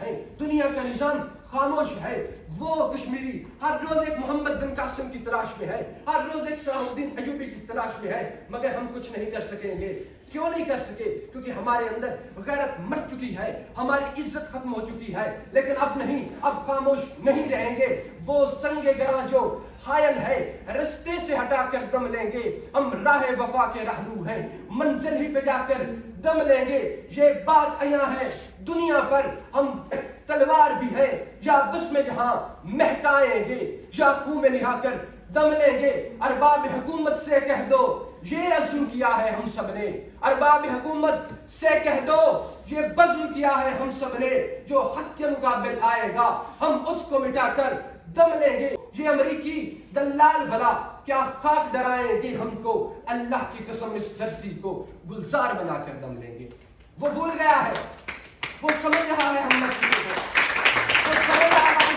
ہیں، دنیا کا نظام خاموش ہے۔ وہ کشمیری ہر روز ایک محمد بن قاسم کی تلاش میں ہے، ہر روز ایک صلاح الدین ایوبی کی تلاش میں ہے، مگر ہم کچھ نہیں کر سکیں گے۔ کیوں نہیں کر سکے؟ کیونکہ ہمارے اندر غیرت مر چکی ہے، ہماری عزت ختم ہو چکی ہے۔ لیکن اب نہیں، اب خاموش نہیں رہیں گے۔ وہ سنگ گراں جو حائل ہے رستے سے ہٹا کر دم لیں گے، ہم راہ وفا کے راہرو ہیں، منزل ہی پہ جا کر دم لیں گے۔ یہ بات عیاں ہے دنیا پر، ہم تلوار بھی ہے یا بس میں جہاں مہکائیں گے، یا خون میں نہا کر دم لیں گے۔ ارباب حکومت سے کہہ دو یہ عزم کیا ہے ہم سب نے، ارباب حکومت سے کہہ دو یہ بزم کیا ہے ہم سب نے، جو حق کے مقابل آئے گا ہم اس کو مٹا کر دم لیں گے۔ یہ امریکی دلال بھلا کیا خاک ڈرائیں گے ہم کو، اللہ کی قسم اس دھرتی کو گلزار بنا کر دم لیں گے۔ وہ بھول گیا ہے، وہ سمجھ رہا ہے ہم وہ سمجھ رہا ہے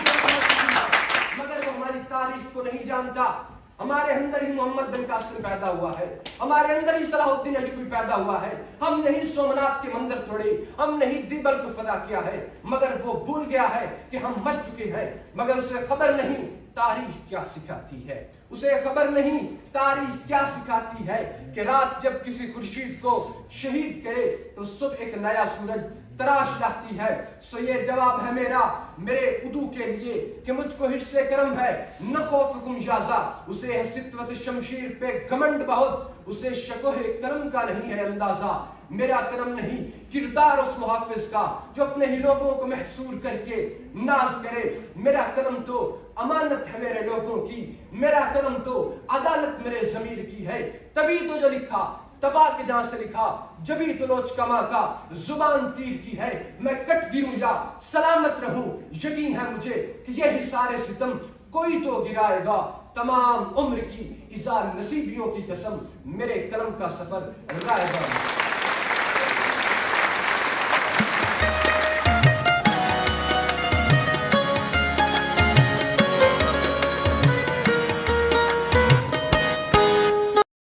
مگر وہ ہماری تاریخ کو نہیں جانتا۔ ہمارے اندر ہی محمد بن قاسم پیدا ہوا ہے، ہمارے اندر ہی صلاح الدین ایوبی پیدا ہوا ہے۔ ہم نہیں سومنات کے مندر توڑے، ہم نہیں دیبل کو فدا کیا ہے، مگر وہ بھول گیا ہے کہ ہم مر چکے ہیں۔ مگر اسے خبر نہیں تاریخ کیا سکھاتی ہے، اسے خبر نہیں تاریخ کیا سکھاتی ہے کہ رات جب کسی خورشید کو شہید کرے تو صبح ایک نیا سورج تراش لاتی ہے۔ سو یہ جواب ہے میرا میرے عدو کے لیے کہ مجھ کو حصے کرم ہے نہ خوف حکم جازا، اسے ہے ستوت شمشیر پہ گھمنڈ بہت، اسے شکوہ کرم کا نہیں ہے اندازہ۔ میرا کرم نہیں کردار اس محافظ کا جو اپنے ہی لوگوں کو محصور کر کے ناز کرے، میرا کرم تو امانت ہے میرے لوگوں کی، میرا کرم تو عدالت میرے ضمیر کی ہے۔ تبھی تو جو لکھا تباہ کے جہاں سے لکھا، جبھی تو لوچ کما کا زبان تیر کی ہے۔ میں کٹ گروں یا سلامت رہوں، یقین ہے مجھے کہ یہی سارے ستم کوئی تو گرائے گا۔ تمام عمر کی ازار نصیبیوں کی قسم، میرے قلم کا سفر رائے گا۔